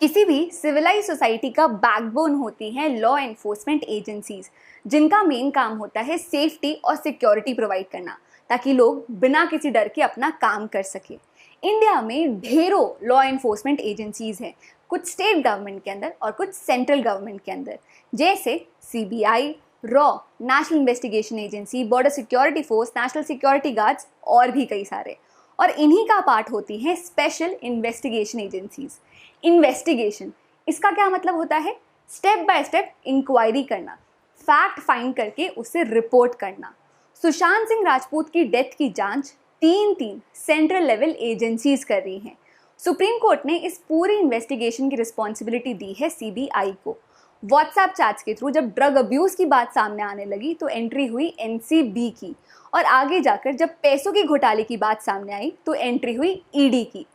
किसी भी civilised society का बैकबोन होती हैं लॉ एनफोर्समेंट एजेंसीज, जिनका मेन काम होता है सेफ्टी और सिक्योरिटी प्रोवाइड करना, ताकि लोग बिना किसी डर के अपना काम कर सके। इंडिया में ढेरों लॉ एनफोर्समेंट एजेंसीज हैं, कुछ स्टेट गवर्नमेंट के अंदर और कुछ सेंट्रल गवर्नमेंट के अंदर, जैसे CBI, raw, national investigation agency, border security force, national security guards और भी कई सारे। और इन्हीं का पार्ट होती हैं स्पेशल इन्वेस्टिगेशन एजेंसीज। इन्वेस्टिगेशन, इसका क्या मतलब होता है? स्टेप बाय स्टेप इंक्वायरी करना, फैक्ट फाइंड करके उसे रिपोर्ट करना। सुशांत सिंह राजपूत की डेथ की जांच तीन सेंट्रल लेवल एजेंसीज कर रही हैं। सुप्रीम कोर्ट ने इस पूरी इन्वेस्टिगेशन की रिस्पॉन्सिबिलिटी दी है सीबीआई को। व्हाट्सएप चैट्स के थ्रू जब ड्रग अब्यूज की बात सामने आने लगी तो एंट्री हुई एनसीबी की, और आगे जाकर जब पैसों की घोटाले की बात सामने आई तो एंट्री हुई ईडी की।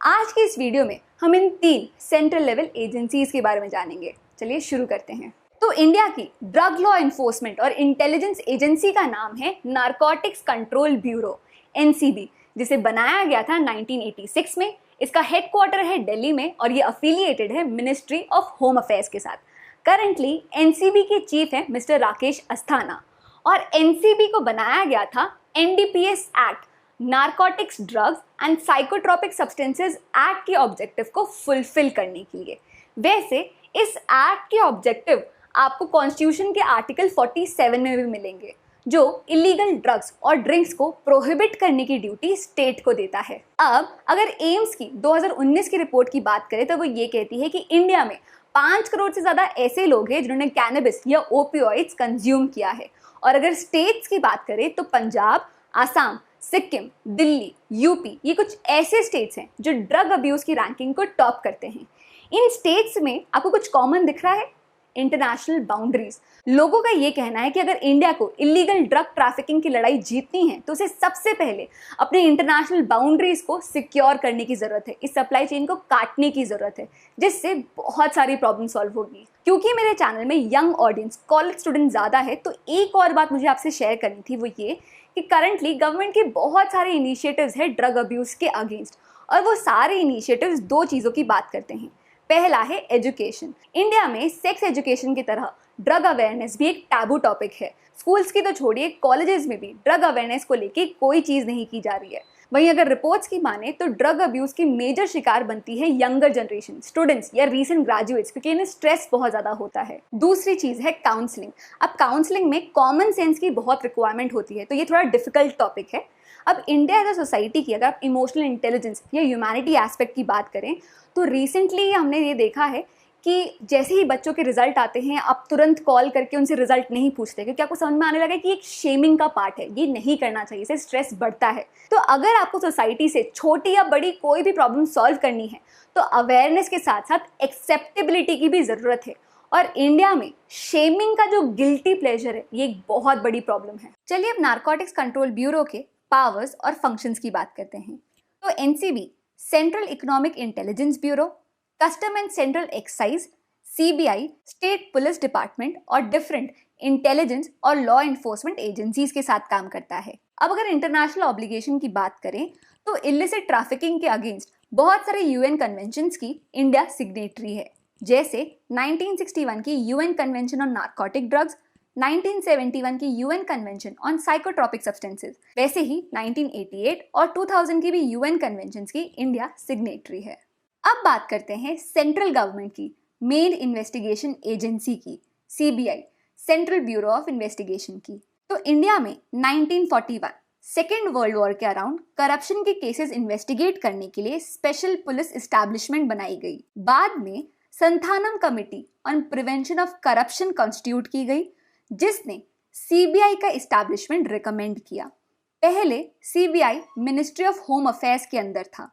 आज की इस वीडियो में हम इन 3 सेंट्रल लेवल एजेंसीज के बारे में जानेंगे। चलिए शुरू करते हैं। तो इंडिया की ड्रग लॉ एनफोर्समेंट और इंटेलिजेंस एजेंसी का नाम है नारकोटिक्स कंट्रोल ब्यूरो, एनसीबी, जिसे बनाया गया था 1986 में। इसका हेडक्वार्टर है दिल्ली में और ये अफिलिएटेड है मिनिस्ट्री ऑफ होम अफेयर्स के साथ। करंटली एनसीबी के चीफ हैं मिस्टर राकेश अस्थाना, और एनसीबी को बनाया गया था NDPS act, narcotics drugs and psychotropic substances act के ऑब्जेक्टिव को फुलफिल करने के लिए। वैसे इस एक्ट के ऑब्जेक्टिव आपको कॉन्स्टिट्यूशन के आर्टिकल 47 में भी मिलेंगे, जो इलीगल ड्रग्स और ड्रिंक्स को प्रोहिबिट करने की ड्यूटी स्टेट को देता है। अब अगर एम्स की 2019 की रिपोर्ट की बात करें तो वो ये कहती है कि इंडिया में 5 करोड़ से ज़्यादा ऐसे लोग हैं जिन्होंने कैनबिस या ओपियोइड्स कंज्यूम किया है। और अगर स्टेट्स की बात करें तो पंजाब, आसाम, सिक्किम, दिल्ली, यूपी, ये कुछ ऐसे स्टेट्स हैं जो ड्रग अब्यूज़ की रैंकिंग को टॉप करते हैं। इन स्टेट्स में आपको कुछ कॉमन दिख रहा है? International boundaries. लोगों का ये कहना है कि अगर इंडिया को इलीगल ड्रग ट्रैफिकिंग की लड़ाई जीतनी है तो उसे सबसे पहले अपने इंटरनेशनल बाउंड्रीज को सिक्योर करने की जरूरत है, इस सप्लाई चेन को काटने की जरूरत है, जिससे बहुत सारी प्रॉब्लम सॉल्व होगी। क्योंकि मेरे चैनल में यंग ऑडियंस, कॉलेज स्टूडेंट ज़्यादा है, तो एक और बात मुझे आपसे शेयर करनी थी, वो ये कि करंटली गवर्नमेंट के बहुत सारे इनिशिएटिव्स है ड्रग अब्यूज़ के अगेंस्ट, और वो सारे इनिशिएटिव्स 2 चीज़ों की बात करते हैं। पहला है एजुकेशन। इंडिया में सेक्स एजुकेशन की तरह ड्रग अवेयरनेस भी एक टैबू टॉपिक है। स्कूल्स की तो छोड़िए, कॉलेजेस में भी ड्रग अवेयरनेस को लेके कोई चीज़ नहीं की जा रही है। वहीं अगर रिपोर्ट्स की माने तो ड्रग अब्यूज़ की मेजर शिकार बनती है यंगर जनरेशन, स्टूडेंट्स या रीसेंट ग्रेजुएट्स, क्योंकि इन्हें स्ट्रेस बहुत ज़्यादा होता है। दूसरी चीज़ है काउंसलिंग। अब काउंसलिंग में कॉमन सेंस की बहुत रिक्वायरमेंट होती है, तो ये थोड़ा डिफिकल्ट टॉपिक है। अब इंडिया एज अ सोसाइटी की अगर आप इमोशनल इंटेलिजेंस या ह्यूमैनिटी एस्पेक्ट की बात करें तो रिसेंटली हमने ये देखा है कि जैसे ही बच्चों के रिजल्ट आते हैं आप तुरंत कॉल करके उनसे रिजल्ट नहीं पूछते, क्योंकि आपको समझ में आने लगा कि एक शेमिंग का पार्ट है, ये नहीं करना चाहिए, इससे स्ट्रेस बढ़ता है। तो अगर आपको सोसाइटी से छोटी या बड़ी कोई भी प्रॉब्लम सॉल्व करनी है तो अवेयरनेस के साथ साथ एक्सेप्टेबिलिटी की भी ज़रूरत है। और इंडिया में शेमिंग का जो गिल्टी प्लेजर है, ये एक बहुत बड़ी प्रॉब्लम है। चलिए अब नारकोटिक्स कंट्रोल ब्यूरो के पावर्स और फंक्शंस की बात करते हैं। तो NCB, central economic intelligence bureau, custom and central excise, CBI, state police department और डिफरेंट इंटेलिजेंस और लॉ एनफोर्समेंट एजेंसीज के साथ काम करता है। अब अगर इंटरनेशनल ऑब्लिगेशन की बात करें तो इलिसिट ट्रैफिकिंग के अगेंस्ट बहुत सारे यूएन कन्वेंशंस की इंडिया सिग्नेटरी है, जैसे 1961 की UN convention on narcotic drugs, 1971 की UN convention on psychotropic substances, वैसे ही 1988 और 2000 की भी यूएन कन्वेंशंस की इंडिया सिग्नेटरी है। अब बात करते हैं सेंट्रल गवर्नमेंट की मेन इन्वेस्टिगेशन एजेंसी की, CBI, central bureau of investigation की। तो इंडिया में 1941 सेकेंड वर्ल्ड वॉर के अराउंड करप्शन के केसेस इन्वेस्टिगेट करने के लिए स्पेशल पुलिस एस्टैब्लिशमेंट बनाई गई। बाद में Santhanam committee on prevention of corruption constitute की गई, जिसने सीबीआई का इस्टेब्लिशमेंट रिकमेंड किया। पहले CBI ministry of home affairs के अंदर था,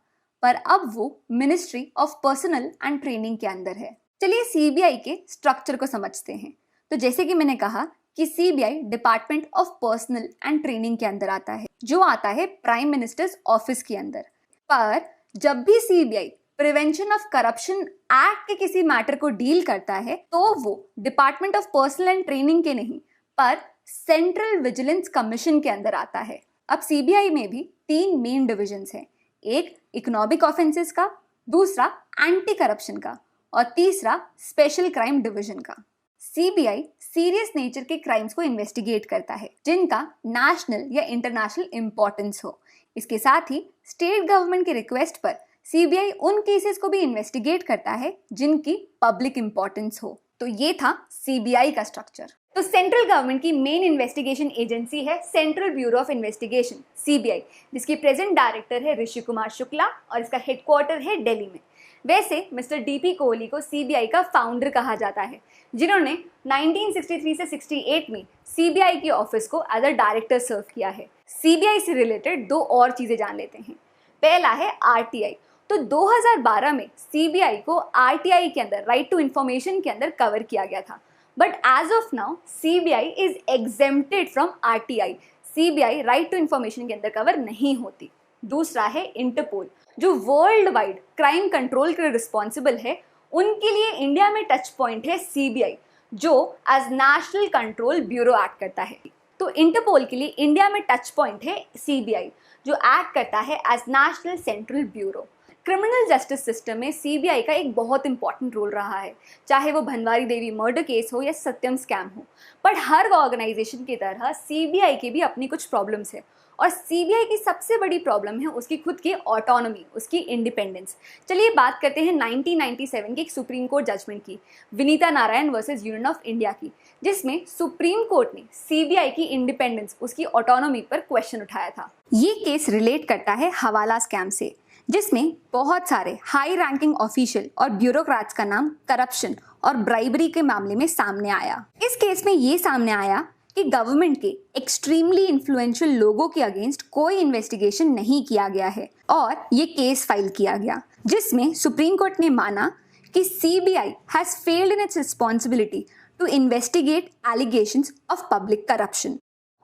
पर अब वो ministry of personal and training के अंदर है। चलिए सीबीआई के स्ट्रक्चर को समझते हैं। तो जैसे कि मैंने कहा कि CBI department of personal and training के अंदर आता है, जो आता है प्राइम मिनिस्टर्स ऑफिस के अंदर। पर जब भी CBI prevention of corruption act के किसी मैटर को डील करता है तो वो department of personal and training के नहीं, पर सेंट्रल विजिलेंस कमीशन के अंदर आता है। अब सीबीआई में भी 3 मेन डिविजन्स हैं, एक इकोनॉमिक ऑफेंसेस का, दूसरा एंटी करप्शन का और तीसरा स्पेशल क्राइम डिवीजन का। सीबीआई सीरियस नेचर के क्राइम्स को इन्वेस्टिगेट करता है जिनका नेशनल या इंटरनेशनल इंपॉर्टेंस हो। इसके साथ ही स्टेट गवर्नमेंट के रिक्वेस्ट पर सीबीआई उन केसेस को भी इन्वेस्टिगेट करता है जिनकी पब्लिक इंपॉर्टेंस हो। तो ये था सीबीआई का स्ट्रक्चर। तो सेंट्रल गवर्नमेंट की मेन इन्वेस्टिगेशन एजेंसी है central bureau of investigation CBI, जिसकी प्रेजेंट डायरेक्टर है ऋषि कुमार शुक्ला और इसका हेडक्वार्टर है दिल्ली में। वैसे मिस्टर डीपी कोहली को सीबीआई का फाउंडर कहा जाता है, जिन्होंने 1963 से 68 में सीबीआई के ऑफिस को एज अ डायरेक्टर सर्व किया है। सीबीआई से रिलेटेड दो और चीजें जान लेते हैं। पहला है आरटीआई। तो 2012 में सीबीआई को आरटीआई के अंदर, राइट टू इंफॉर्मेशन के अंदर कवर किया गया था, but as of now CBI is exempted from RTI. CBI right to information के अंदर कवर नहीं होती। दूसरा है इंटरपोल, जो वर्ल्ड वाइड क्राइम कंट्रोल के लिए रिस्पॉन्सिबल है। उनके लिए इंडिया में टच पॉइंट है सीबीआई, जो as national control bureau act करता है। तो इंटरपोल के लिए इंडिया में टच पॉइंट है सीबीआई, जो एक्ट करता है as national central bureau. Criminal justice system में सीबीआई का एक बहुत इंपॉर्टेंट रोल रहा है, चाहे वो भनवारी देवी मर्डर केस हो या सत्यम स्कैम हो। पर हर ऑर्गेनाइजेशन की तरह सीबीआई की भी अपनी कुछ प्रॉब्लम्स है, और सीबीआई की सबसे बड़ी प्रॉब्लम है उसकी खुद की ऑटोनॉमी, उसकी इंडिपेंडेंस। चलिए बात करते हैं 1997 के एक सुप्रीम कोर्ट जजमेंट की, Vinita Narayan versus union of India की, जिसमें सुप्रीम कोर्ट ने सीबीआई की इंडिपेंडेंस, उसकी ऑटोनॉमी पर क्वेश्चन उठाया था। ये केस रिलेट करता है हवाला स्कैम से, जिसमें बहुत सारे हाई रैंकिंग ऑफिशियल और ब्यूरोक्रेट्स का नाम करप्शन और ब्राइबरी के मामले में सामने आया। इस केस में ये सामने आया कि गवर्नमेंट के एक्सट्रीमली इन्फ्लुएंशियल लोगों के अगेंस्ट कोई इन्वेस्टिगेशन नहीं किया गया है और ये केस फाइल किया गया, जिसमें सुप्रीम कोर्ट ने माना कि CBI has failed in its responsibility to investigate allegations of public corruption,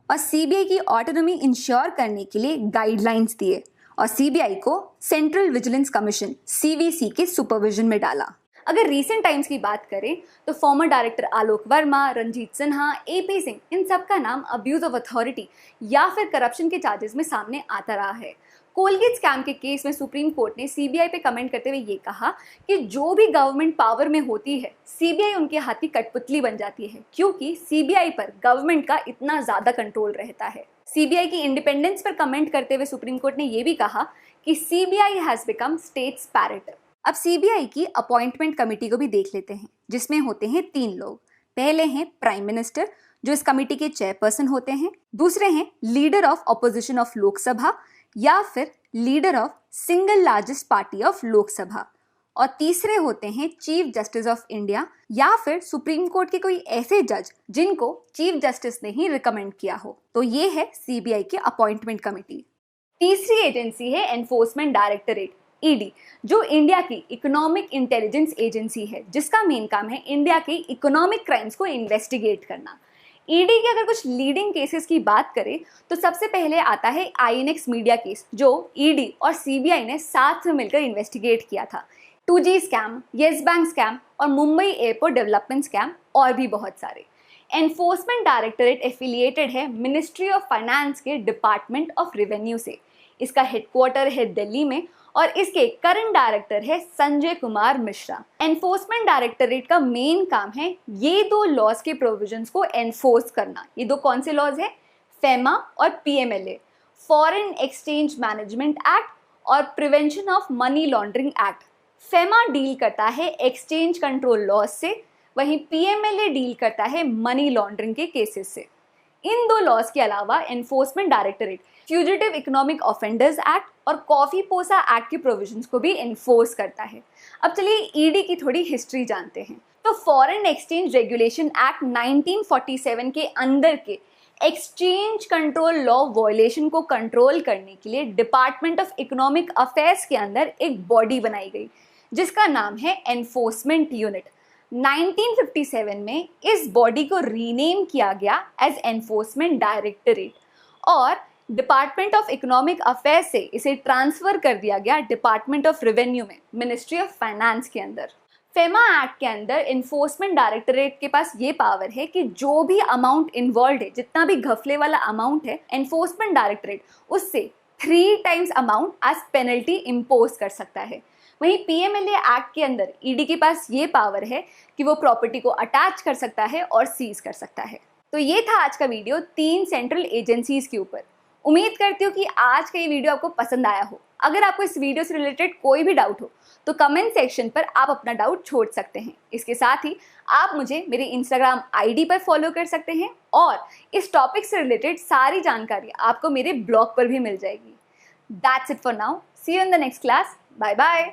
और सीबीआई की ऑटोनॉमी इंश्योर करने के लिए गाइडलाइंस दिए और सीबीआई को सेंट्रल विजिलेंस कमीशन सीवीसी के सुपरविजन में डाला। अगर रीसेंट टाइम्स की बात करें तो former director Alok Verma, Ranjit Sinha, AP Singh, इन सब का नाम अब्यूज ऑफ अथॉरिटी या फिर करप्शन के चार्जेस में सामने आता रहा है। कोलगेट स्कैम के केस में सुप्रीम कोर्ट ने सीबीआई पे कमेंट करते हुए ये कहा कि जो भी गवर्नमेंट पावर में होती है सीबीआई उनके हाथ की कठपुतली बन जाती है, क्योंकि सीबीआई पर गवर्नमेंट का इतना ज्यादा कंट्रोल रहता है। सीबीआई की इंडिपेंडेंस पर कमेंट करते हुए सुप्रीम कोर्ट ने यह भी कहा कि CBI has become states parrot. अब सीबीआई की अपॉइंटमेंट कमेटी को भी देख लेते हैं, जिसमें होते हैं 3 लोग। पहले हैं प्राइम मिनिस्टर, जो इस कमेटी के चेयरपर्सन होते हैं। दूसरे हैं leader of opposition of Lok Sabha या फिर leader of single largest party of Lok Sabha, और तीसरे होते हैं चीफ जस्टिस ऑफ इंडिया या फिर सुप्रीम कोर्ट के कोई ऐसे जज जिनको चीफ जस्टिस ने ही रिकमेंड किया हो। तो ये है सीबीआई की अपॉइंटमेंट कमेटी। तीसरी एजेंसी है एनफोर्समेंट डायरेक्टरेट ईडी, जो इंडिया की इकोनॉमिक इंटेलिजेंस एजेंसी है, जिसका मेन काम है इंडिया के इकोनॉमिक क्राइम्स को इन्वेस्टिगेट करना। ईडी के अगर कुछ लीडिंग केसेस की बात करें तो सबसे पहले आता है आईएनएक्स मीडिया केस, जो ईडी और सीबीआई ने साथ में मिलकर इन्वेस्टिगेट किया था। 2G scam, yes bank scam और मुंबई एयरपोर्ट डेवलपमेंट स्कैम और भी बहुत सारे। एनफोर्समेंट डायरेक्टरेट एफिलिएटेड है मिनिस्ट्री ऑफ फाइनेंस के डिपार्टमेंट ऑफ रेवेन्यू से। इसका हेडक्वार्टर है दिल्ली में और इसके करंट डायरेक्टर है संजय कुमार मिश्रा। एनफोर्समेंट डायरेक्टरेट का मेन काम है ये 2 लॉज के प्रोविजंस को एनफोर्स करना। ये 2 कौन से लॉज है? फेमा और PMLA, foreign exchange management act और prevention of money laundering act. FEMA deal करता है एक्सचेंज कंट्रोल लॉज से, वहीं पीएमएलए डील करता है मनी लॉन्ड्रिंग के केसेस से। इन 2 लॉज के अलावा enforcement directorate fugitive economic offenders act और कॉफी पोसा एक्ट के प्रोविजंस को भी एनफोर्स करता है। अब चलिए ईडी की थोड़ी हिस्ट्री जानते हैं। तो फॉरेन एक्सचेंज रेगुलेशन एक्ट 1947 के अंदर के एक्सचेंज कंट्रोल लॉ वायलेशन को कंट्रोल करने के लिए डिपार्टमेंट ऑफ इकोनॉमिक अफेयर्स के अंदर एक बॉडी बनाई गई, जिसका नाम है एनफोर्समेंट यूनिट। 1957 में इस बॉडी को रीनेम किया गया एज एनफोर्समेंट डायरेक्टरेट और डिपार्टमेंट ऑफ इकोनॉमिक अफेयर्स से इसे ट्रांसफर कर दिया गया डिपार्टमेंट ऑफ रेवेन्यू में, मिनिस्ट्री ऑफ फाइनेंस के अंदर। फेमा एक्ट के अंदर एनफोर्समेंट डायरेक्टरेट के पास ये पावर है कि जो भी अमाउंट इन्वॉल्व है, जितना भी घफले वाला अमाउंट है, एनफोर्समेंट डायरेक्टरेट उससे 3 times amount as penalty impose कर सकता है। वहीं पीएमएलए एक्ट के अंदर ईडी के पास ये पावर है कि वो प्रॉपर्टी को अटैच कर सकता है और सीज कर सकता है। तो ये था आज का वीडियो 3 सेंट्रल एजेंसीज के ऊपर। उम्मीद करती हूँ कि आज का ये वीडियो आपको पसंद आया हो। अगर आपको इस वीडियो से रिलेटेड कोई भी डाउट हो तो कमेंट सेक्शन पर आप अपना डाउट छोड़ सकते हैं। इसके साथ ही आप मुझे मेरे इंस्टाग्राम आईडी पर फॉलो कर सकते हैं और इस टॉपिक से रिलेटेड सारी जानकारी आपको मेरे ब्लॉग पर भी मिल जाएगी। That's it for now. See you in the next class. Bye bye.